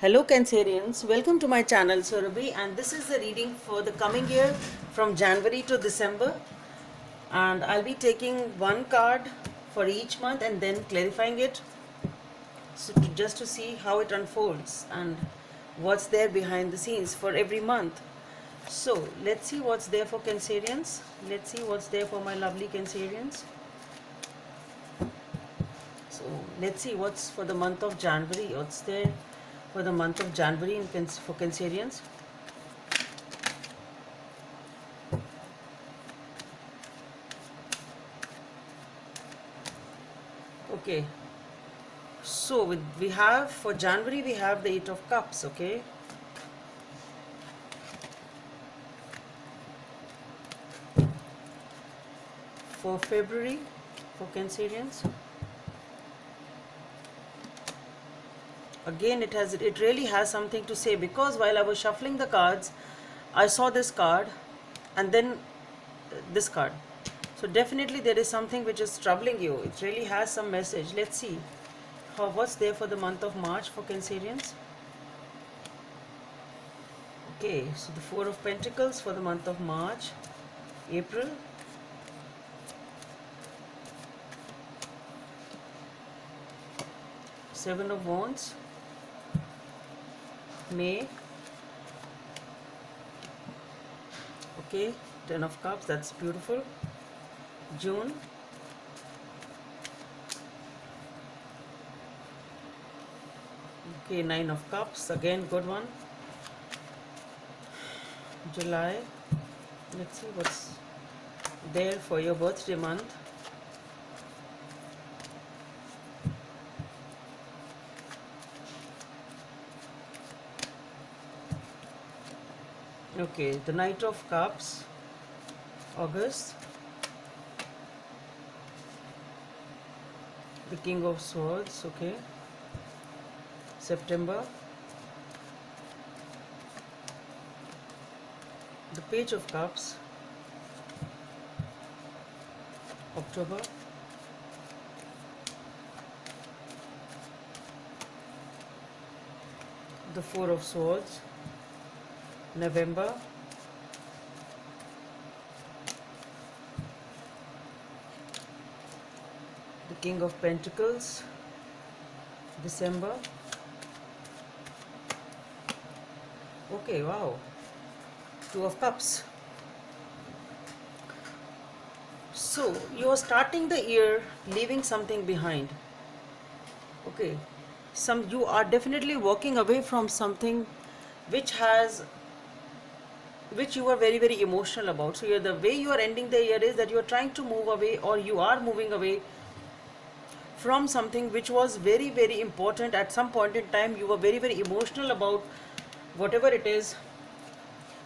Hello Cancerians, welcome to my channel Surabhi, and this is the reading for the coming year from January to December, and I'll be taking one card for each month and then clarifying it just to see how it unfolds and what's there behind the scenes for every month. So let's see what's there for Cancerians. Let's see what's there for my lovely Cancerians. So let's see what's for the month of January. What's there for the month of January for Cancerians? Okay, so we have for January we have the Eight of Cups. Okay, for February for Cancerians, again it really has something to say, because while I was shuffling the cards I saw this card and then this card. So definitely there is something which is troubling you. It really has some message. Let's see what's there for the month of March for Cancerians. Okay, so the Four of Pentacles for the month of March. April, Seven of Wands. May, okay, Ten of Cups, that's beautiful. June, okay, Nine of Cups, again good one. July, let's see what's there for your birthday month. Okay, the Knight of Cups, August. The King of Swords, okay. September. The Page of Cups, October. The Four of Swords, November. The King of Pentacles, December. Okay, wow. Two of Cups. So you are starting the year leaving something behind. Okay, you are definitely walking away from something which you are very emotional about. So the way you are ending the year is that you are trying to move away, or you are moving away from something which was very important at some point in time. You were very emotional about whatever it is,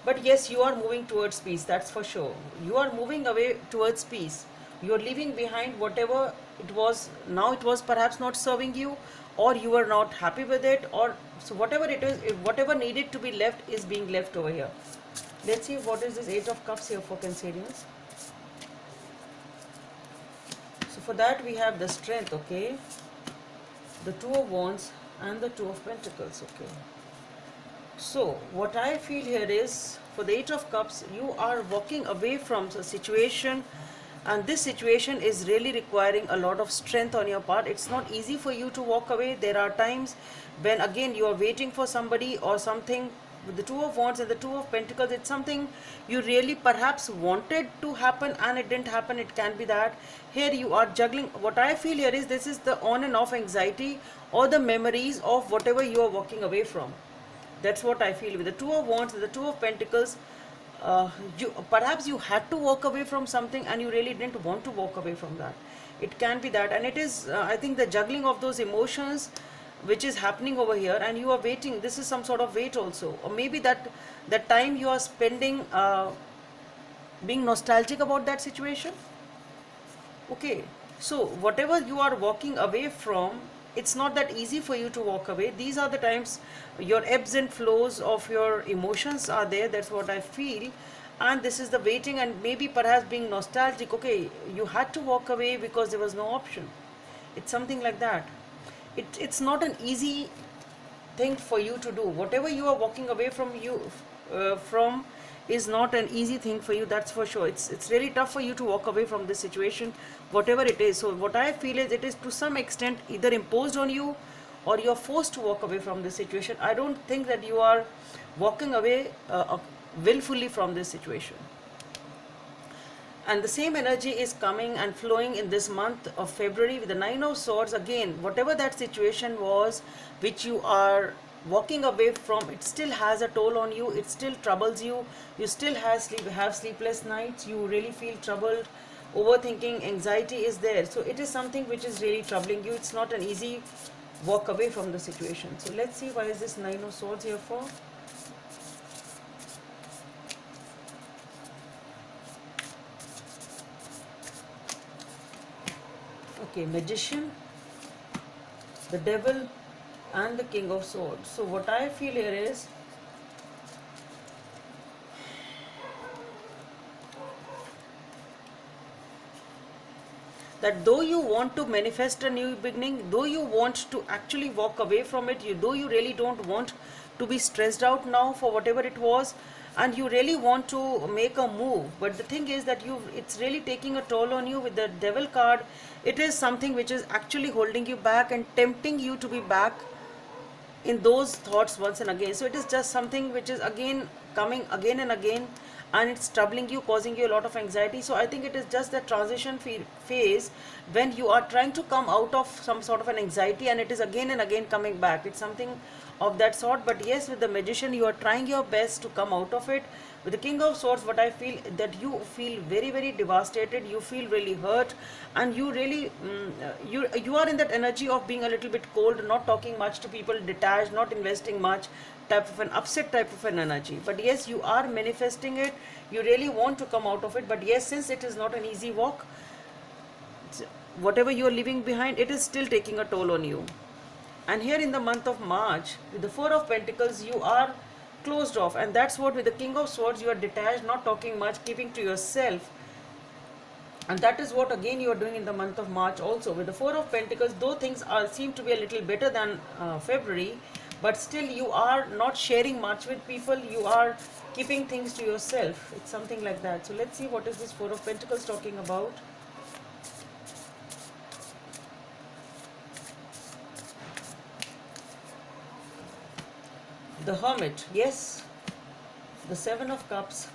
but yes, you are moving towards peace, that's for sure. You are moving away towards peace. You are leaving behind whatever it was. Now it was perhaps not serving you, or you are not happy with it, or so whatever it is, whatever needed to be left is being left over here. Let's see what is this Eight of Cups here for Cancerians. So for that we have the Strength, okay, the Two of Wands and the Two of Pentacles. Okay, so what I feel here is, for the Eight of Cups, you are walking away from a situation, and this situation is really requiring a lot of strength on your part. It's not easy for you to walk away. There are times when again you are waiting for somebody or something. With the Two of Wands and the Two of Pentacles, it's something you really perhaps wanted to happen and it didn't happen. It can be that here you are juggling. What I feel here is this is the on and off anxiety or the memories of whatever you are walking away from. That's what I feel with the Two of Wands and the Two of Pentacles. Perhaps you had to walk away from something and you really didn't want to walk away from that. It can be that, and it is I think the juggling of those emotions which is happening over here, and you are waiting. This is some sort of wait also, or maybe that time you are spending being nostalgic about that situation. Okay, so whatever you are walking away from, it's not that easy for you to walk away. These are the times your ebbs and flows of your emotions are there. That's what I feel. And this is the waiting and maybe perhaps being nostalgic. Okay, you had to walk away because there was no option. It's something like that. It's not an easy thing for you to do. Whatever you are walking away from is not an easy thing for you, that's for sure. It's really tough for you to walk away from this situation, whatever it is. So what I feel is it is to some extent either imposed on you or you're forced to walk away from this situation. I don't think that you are walking away willfully from this situation. And the same energy is coming and flowing in this month of February with the Nine of Swords. Again, whatever that situation was which you are walking away from, it still has a toll on you, it still troubles you, you still have sleepless nights, you really feel troubled, overthinking, anxiety is there. So it is something which is really troubling you. It's not an easy walk away from the situation. So let's see, why is this Nine of Swords here for? Okay, Magician, the Devil, and the King of Swords. So what I feel here is that though you want to manifest a new beginning, though you want to actually walk away from it, though you really don't want to be stressed out now for whatever it was, and you really want to make a move, but the thing is that it's really taking a toll on you with the Devil card. It is something which is actually holding you back and tempting you to be back in those thoughts once and again. So it is just something which is again coming again and again, and it's troubling you, causing you a lot of anxiety. So I think it is just that transition phase when you are trying to come out of some sort of an anxiety, and it is again and again coming back. It's something of that sort. But yes, with the Magician, you are trying your best to come out of it. With the King of Swords, what I feel that you feel very, very devastated, you feel really hurt, and you really you are in that energy of being a little bit cold, not talking much to people, detached, not investing much, type of an upset type of an energy. But yes, you are manifesting it, you really want to come out of it. But yes, since it is not an easy walk, whatever you are leaving behind, it is still taking a toll on you. And here in the month of March, with the Four of Pentacles, you are closed off, and that's what with the King of Swords, you are detached, not talking much, keeping to yourself. And that is what again you are doing in the month of March also. With the Four of Pentacles, though things seem to be a little better than February, but still you are not sharing much with people, you are keeping things to yourself. It's something like that. So let's see, what is this Four of Pentacles talking about? The Hermit, yes, the Seven of Cups,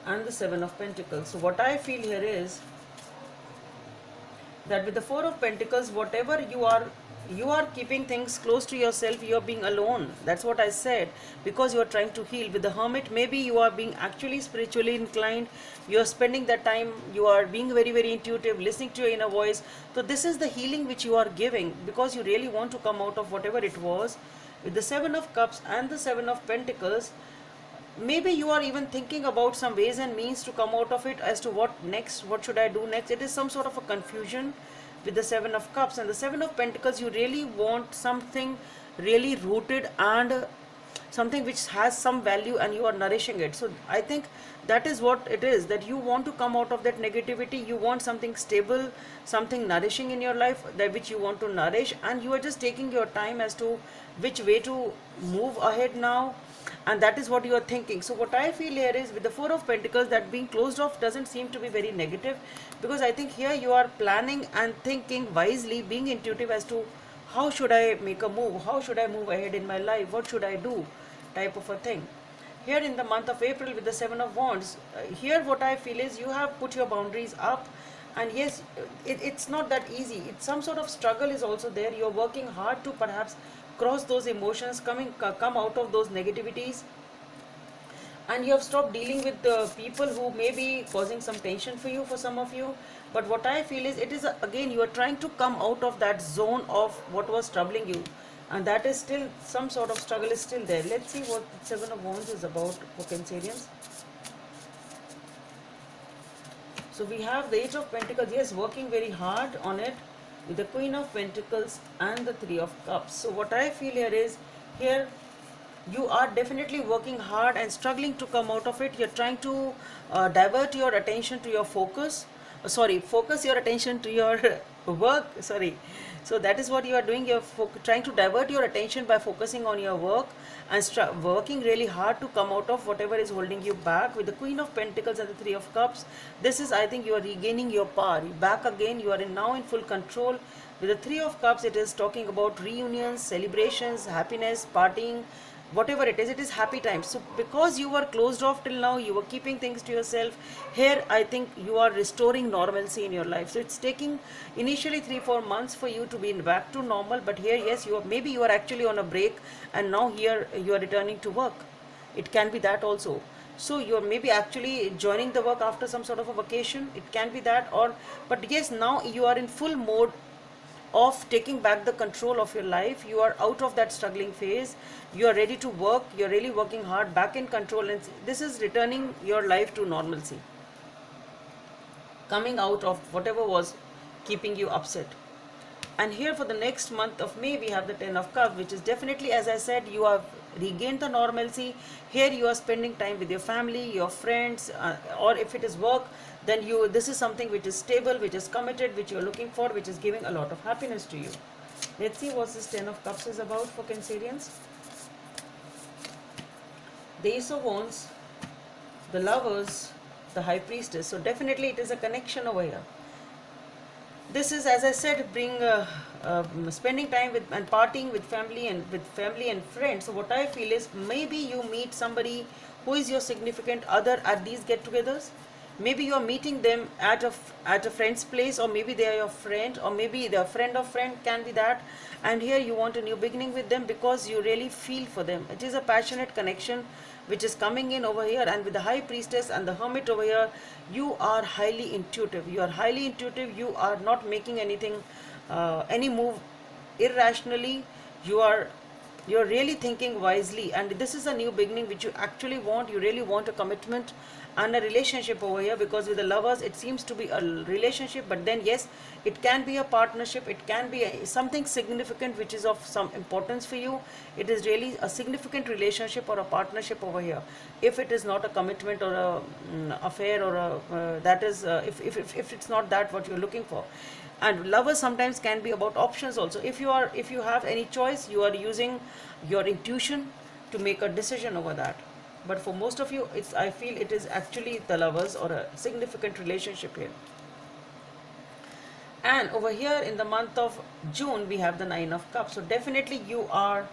and the Seven of Pentacles. So what I feel here is that with the Four of Pentacles, whatever you are keeping things close to yourself, you are being alone. That's what I said, because you are trying to heal. With the Hermit, maybe you are being actually spiritually inclined, you are spending that time, you are being very, very intuitive, listening to your inner voice. So this is the healing which you are giving, because you really want to come out of whatever it was. With the Seven of Cups and the Seven of Pentacles, maybe you are even thinking about some ways and means to come out of it, as to what next, what should I do next. It is some sort of a confusion with the Seven of Cups. And the Seven of Pentacles, you really want something really rooted and something which has some value, and you are nourishing it. So I think that is what it is, that you want to come out of that negativity, you want something stable, something nourishing in your life, that which you want to nourish, and you are just taking your time as to which way to move ahead now, and that is what you are thinking. So what I feel here is, with the Four of Pentacles, that being closed off doesn't seem to be very negative, because I think here you are planning and thinking wisely, being intuitive as to how should I make a move, how should I move ahead in my life, what should I do, type of a thing. Here in the month of April with the Seven of Wands, here what I feel is you have put your boundaries up, and yes, it's not that easy. It's some sort of struggle is also there. You're working hard to perhaps cross those emotions, come out of those negativities, and you have stopped dealing with the people who may be causing some tension for you, for some of you. But what I feel is, it is again, you are trying to come out of that zone of what was troubling you, and that is still, some sort of struggle is still there. Let's see what Seven of Wands is about for Cancerians. So we have the Eight of Pentacles, yes, working very hard on it, with the Queen of Pentacles and the Three of Cups. So what I feel here is, here you are definitely working hard and struggling to come out of it. You're trying to divert your attention to your focus, focus your attention to your work, So that is what you are doing. You're trying to divert your attention by focusing on your work and working really hard to come out of whatever is holding you back. With the Queen of Pentacles and the Three of Cups, this is, I think, you are regaining your power. You back again. You are now in full control. With the Three of Cups, it is talking about reunions, celebrations, happiness, partying, whatever it is happy times. So because you were closed off till now, you were keeping things to yourself. Here I think you are restoring normalcy in your life. So it's taking initially 3-4 months for you to be back to normal, but here, yes, you are, maybe you are actually on a break, and now here you are returning to work. It can be that also. So you are maybe actually joining the work after some sort of a vacation. It can be that, or but yes, now you are in full mode of taking back the control of your life. You are out of that struggling phase. You are ready to work. You're really working hard, back in control, and this is returning your life to normalcy, coming out of whatever was keeping you upset. And here for the next month of May, we have the Ten of Cups, which is definitely, as I said, you have regained the normalcy. Here you are spending time with your family, your friends, or if it is work, then this is something which is stable, which is committed, which you are looking for, which is giving a lot of happiness to you. Let's see what this Ten of Cups is about for Cancerians. The Ace of Wands, the Lovers, the High Priestess. So definitely it is a connection over here. This is, as I said, spending time with and partying with family and friends. So what I feel is, maybe you meet somebody who is your significant other at these get-togethers. Maybe you are meeting them at a friend's place, or maybe they are your friend, or maybe they are friend of friend, can be that. And here you want a new beginning with them because you really feel for them. It is a passionate connection which is coming in over here. And with the High Priestess and the Hermit over here, you are highly intuitive. You are highly intuitive. You are not making any move irrationally. You're really thinking wisely, and this is a new beginning which you actually want. You really want a commitment and a relationship over here, because with the Lovers it seems to be a relationship, but then yes, it can be a partnership. It can be something significant which is of some importance for you. It is really a significant relationship or a partnership over here. If it is not a commitment or a affair, or if it's not that what you're looking for. And Lovers sometimes can be about options also. If you have any choice, you are using your intuition to make a decision over that. But for most of you, I feel it is actually the Lovers or a significant relationship here. And over here in the month of June, we have the Nine of Cups. So definitely you are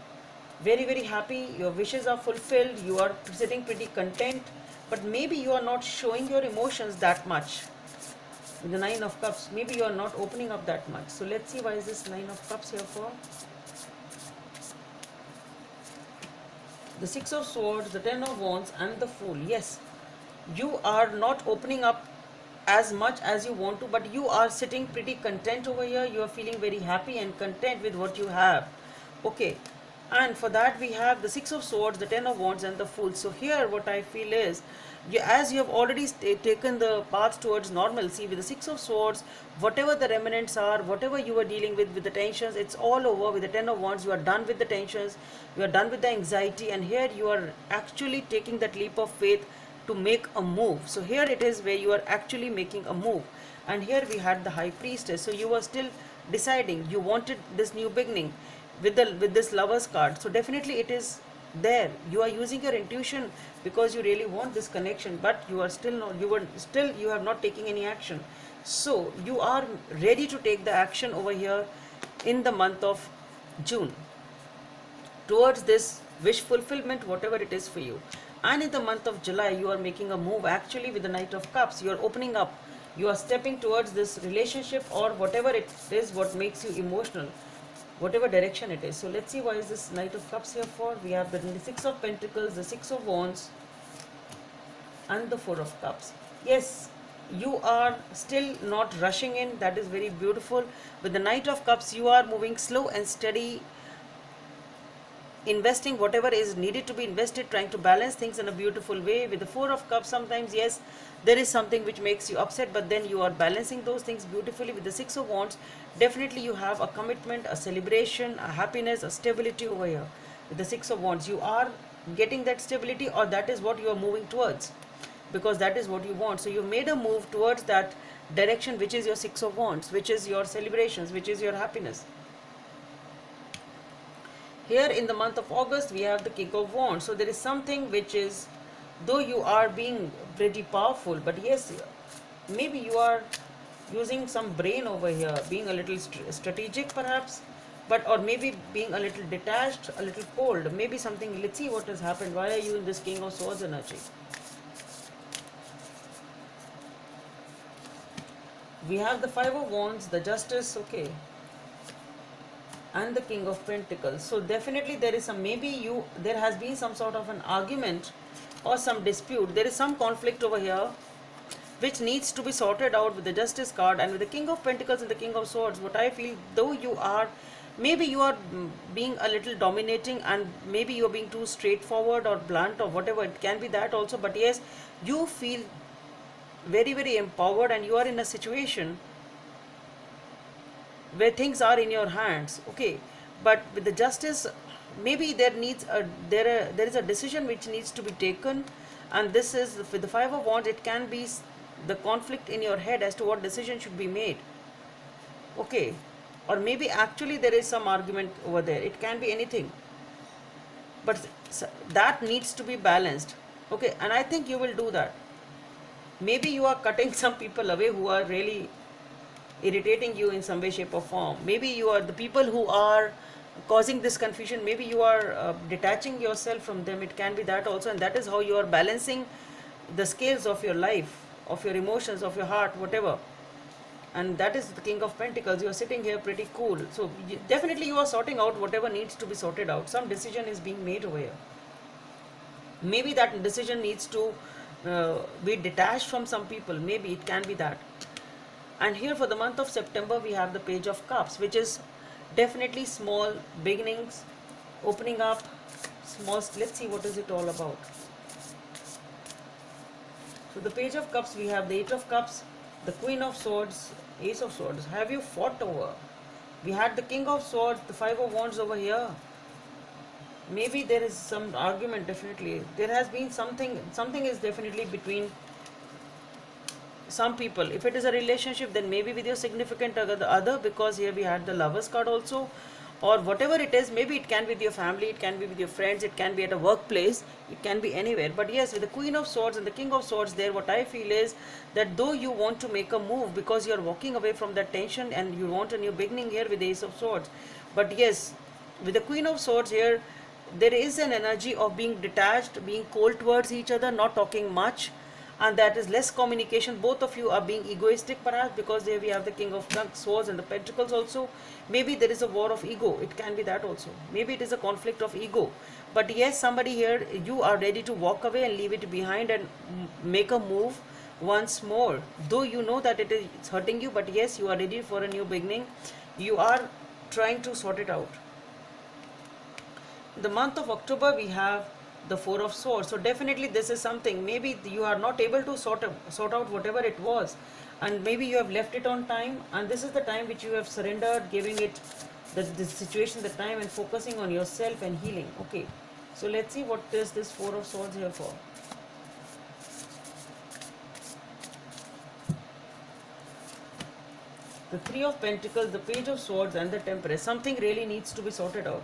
very, very happy. Your wishes are fulfilled. You are sitting pretty content, but maybe you are not showing your emotions that much. With the Nine of Cups, maybe you are not opening up that much. So let's see, why is this Nine of Cups here for? The Six of Swords, the Ten of Wands, and the Fool. Yes, you are not opening up as much as you want to, but you are sitting pretty content over here. You are feeling very happy and content with what you have. Okay, and for that we have the Six of Swords, the Ten of Wands, and the Fool. So here what I feel is, as you have already taken the path towards normalcy with the Six of Swords, whatever the remnants are, whatever you were dealing with the tensions, it's all over. With the Ten of Wands, you are done with the tensions, you are done with the anxiety, and here you are actually taking that leap of faith to make a move. So here it is where you are actually making a move. And here we had the High Priestess. So you were still deciding, you wanted this new beginning with this Lovers card. So definitely it is there. You are using your intuition because you really want this connection, but you are still not, you have not taken any action. So you are ready to take the action over here in the month of June towards this wish fulfillment, whatever it is for you. And in the month of July, you are making a move actually with the Knight of Cups. You are opening up, you are stepping towards this relationship or whatever it is what makes you emotional, whatever direction it is. So let's see, why is this Knight of Cups here for? We have the Six of Pentacles, the Six of Wands, and the Four of Cups. Yes, you are still not rushing in. That is very beautiful. With the Knight of Cups, you are moving slow and steady, investing whatever is needed to be invested, trying to balance things in a beautiful way. With the Four of Cups, sometimes yes, there is something which makes you upset, but then you are balancing those things beautifully. With the Six of Wands, definitely you have a commitment, a celebration, a happiness, a stability over here. With the Six of Wands, you are getting that stability, or that is what you are moving towards, because that is what you want. So you made a move towards that direction, which is your Six of Wands, which is your celebrations, which is your happiness. Here in the month of August, we have the King of Wands. So there is something which is, though you are being pretty powerful, but yes, maybe you are using some brain over here, being a little strategic perhaps, but or maybe being a little detached, a little cold, maybe something. Let's see what has happened. Why are you in this King of Swords energy? We have the Five of Wands, the Justice, okay, and the King of Pentacles. So definitely there is some, maybe there has been some sort of an argument or some dispute. There is some conflict over here which needs to be sorted out with the Justice card, and with the King of Pentacles and the King of Swords. What I feel, though you are, maybe you are being a little dominating, and maybe you are being too straightforward or blunt or whatever, it can be that also, but yes, you feel very, very empowered, and you are in a situation where things are in your hands, okay. But with the Justice, maybe there is a decision which needs to be taken, and this is with the Five of Wands. It can be the conflict in your head as to what decision should be made, okay, or maybe actually there is some argument over there. It can be anything, but that needs to be balanced, okay, and I think you will do that. Maybe you are cutting some people away who are really irritating you in some way, shape or form. Maybe you are the people who are causing this confusion. Maybe you are detaching yourself from them. It can be that also, and that is how you are balancing the scales of your life, of your emotions, of your heart, whatever. And that is the King of Pentacles. You are sitting here pretty cool. So definitely you are sorting out whatever needs to be sorted out. Some decision is being made over here. Maybe that decision needs to be detached from some people. Maybe it can be that. And here for the month of September, we have the Page of Cups, which is definitely small beginnings, opening up, small. Let's see what is it all about. So the Page of Cups, we have the Eight of Cups, the Queen of Swords, Ace of Swords. Have you fought over? We had the King of Swords, the Five of Wands over here. Maybe there is some argument, definitely. There has been something is definitely between some people. If it is a relationship, then maybe with your significant other, because here we had the Lovers card also, or whatever it is. Maybe it can be with your family, it can be with your friends, it can be at a workplace, it can be anywhere. But yes, with the Queen of Swords and the King of Swords there, what I feel is that though you want to make a move because you are walking away from that tension and you want a new beginning here with the Ace of Swords, but yes, with the Queen of Swords here, there is an energy of being detached, being cold towards each other, not talking much, and that is less communication. Both of you are being egoistic perhaps, because there we have the King of Swords and the Pentacles also. Maybe there is a war of ego. It can be that also. Maybe it is a conflict of ego. But yes, somebody here, you are ready to walk away and leave it behind and make a move once more. Though you know that it is hurting you, but yes, you are ready for a new beginning. You are trying to sort it out. In the month of October, we have the Four of Swords. So definitely this is something, maybe you are not able to sort out whatever it was, and maybe you have left it on time, and this is the time which you have surrendered, giving it the situation, the time, and focusing on yourself and healing. Okay, so let's see what is this Four of Swords here for. The Three of Pentacles, the Page of Swords, and the Temperance. Something really needs to be sorted out.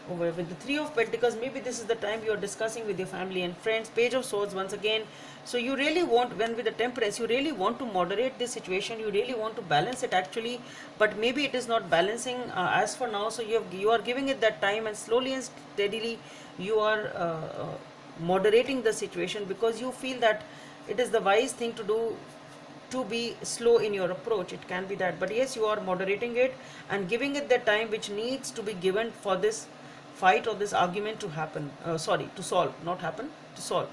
Over with the Three of Pentacles, maybe this is the time you are discussing with your family and friends. Page of Swords once again. So you really want, when with the Temperance, you really want to moderate this situation. You really want to balance it actually, but maybe it is not balancing as for now. So you are giving it that time, and slowly and steadily you are moderating the situation, because you feel that it is the wise thing to do, to be slow in your approach. It can be that, but yes, you are moderating it and giving it the time which needs to be given for this fight or this argument to happen, to solve, not happen, to solve.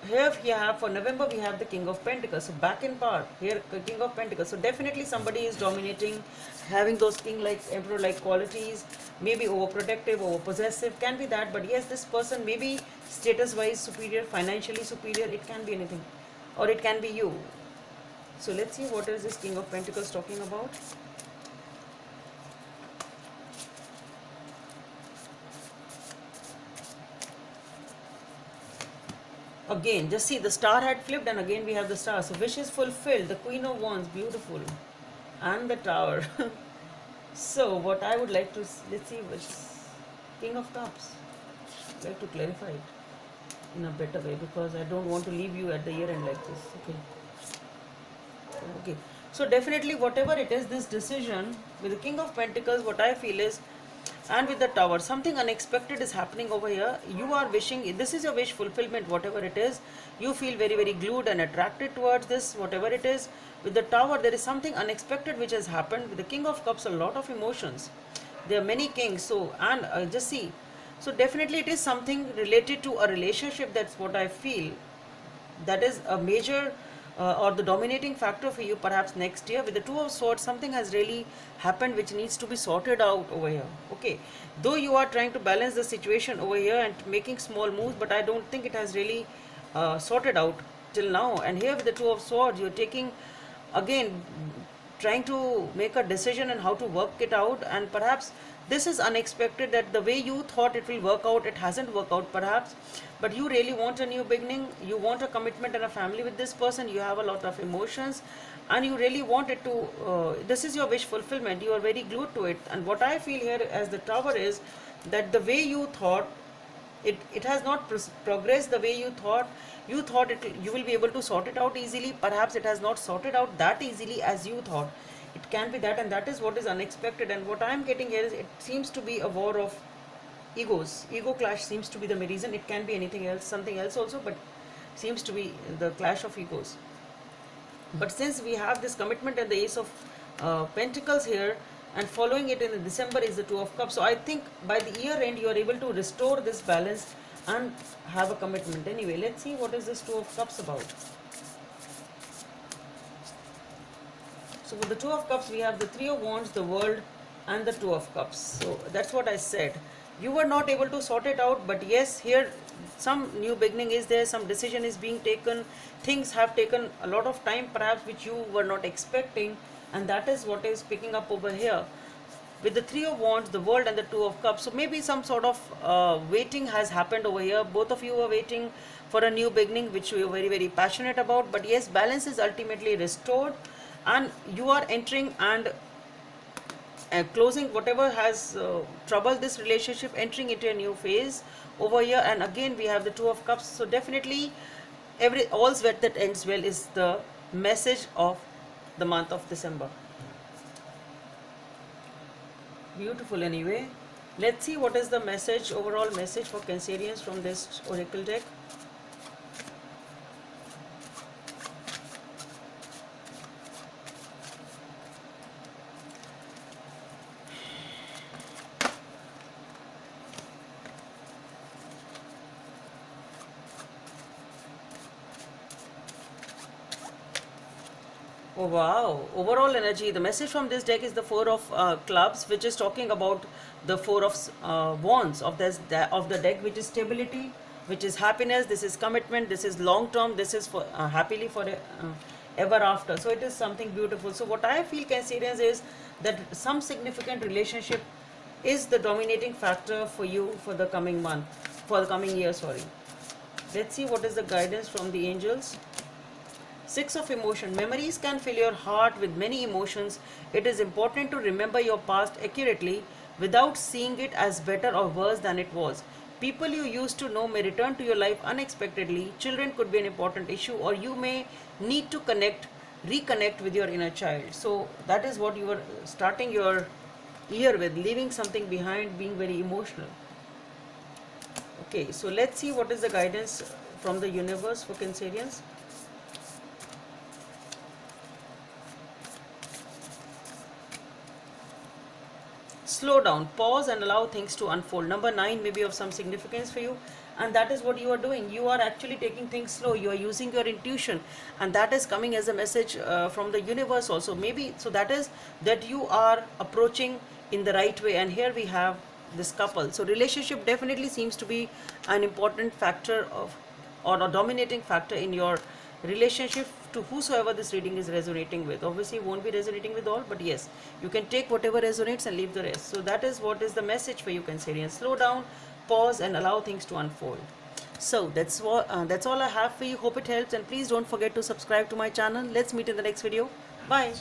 Here we have for November, we have the King of Pentacles. So back in power here, King of Pentacles. So definitely somebody is dominating, having those king-like, emperor-like qualities, maybe overprotective, overpossessive, can be that. But yes, this person may be status-wise superior, financially superior. It can be anything, or it can be you. So let's see what is this King of Pentacles talking about. Again, just see, the star had flipped, and again we have the star. So wish is fulfilled. The Queen of Wands, beautiful, and the Tower. So what I would like to let's see which King of Cups. I'd like to clarify it in a better way because I don't want to leave you at the year end like this. Okay. So definitely whatever it is, this decision with the King of Pentacles, what I feel is, and with the Tower, something unexpected is happening over here. You are wishing, this is your wish fulfillment, whatever it is. You feel very, very glued and attracted towards this, whatever it is. With the Tower, there is something unexpected which has happened. With the King of Cups, a lot of emotions. There are many kings. So, and just see. So definitely it is something related to a relationship. That's what I feel. That is a major or the dominating factor for you perhaps next year. With the Two of Swords, something has really happened which needs to be sorted out over here. Okay, though you are trying to balance the situation over here and making small moves, but I don't think it has really sorted out till now. And here with the Two of Swords, you're taking again, trying to make a decision on how to work it out, and perhaps this is unexpected that the way you thought it will work out, it hasn't worked out perhaps, but you really want a new beginning, you want a commitment and a family with this person, you have a lot of emotions and you really want it to, this is your wish fulfillment, you are very glued to it. And what I feel here as the Tower is that the way you thought, it has not progressed the way you thought. You thought you will be able to sort it out easily. Perhaps it has not sorted out that easily as you thought. It can be that, and that is what is unexpected. And what I am getting here is it seems to be a war of egos. Ego clash seems to be the reason. It can be anything else, something else also, but seems to be the clash of egos. But since we have this commitment and the Ace of Pentacles here, and following it in December is the Two of Cups. So I think by the year end you are able to restore this balance and have a commitment. Anyway, let's see what is this Two of Cups about. So with the Two of Cups we have the Three of Wands, the World and the Two of Cups. So that's what I said. You were not able to sort it out, but yes, here some new beginning is there, some decision is being taken, things have taken a lot of time perhaps which you were not expecting, and that is what is picking up over here with the Three of Wands, the World and the Two of Cups. So maybe some sort of waiting has happened over here. Both of you are waiting for a new beginning which you are very, very passionate about, but yes, balance is ultimately restored and you are entering and closing whatever has troubled this relationship, entering into a new phase over here. And again we have the Two of Cups. So definitely all's well that ends well is the message of the month of December. Beautiful. Anyway, let's see what is the message, overall message for Cancerians from this oracle deck. Oh wow, overall energy. The message from this deck is the Four of Clubs, which is talking about the Four of Wands of the deck, which is stability, which is happiness, this is commitment, this is long term, this is for happily for ever after. So it is something beautiful. So what I feel, Cancerians, is that some significant relationship is the dominating factor for you for the coming month, for the coming year, sorry. Let's see what is the guidance from the angels. Six of Emotion. Memories can fill your heart with many emotions. It is important to remember your past accurately without seeing it as better or worse than it was. People you used to know may return to your life unexpectedly. Children could be an important issue, or you may need to reconnect with your inner child. So that is what you are starting your year with, leaving something behind, being very emotional. Okay, so let's see what is the guidance from the universe for Cancerians. Slow down, pause and allow things to unfold. Number 9 may be of some significance for you, and that is what you are doing. You are actually taking things slow. You are using your intuition, and that is coming as a message from the universe also. Maybe, so that is that you are approaching in the right way. And here we have this couple. So relationship definitely seems to be an important factor of, or a dominating factor in your relationship to whosoever this reading is resonating with. Obviously it won't be resonating with all, but yes, you can take whatever resonates and leave the rest. So that is what is the message for you, Cancerians. Slow down, pause and allow things to unfold. So that's all I have for you. Hope it helps, and please don't forget to subscribe to my channel. Let's meet in the next video. Bye.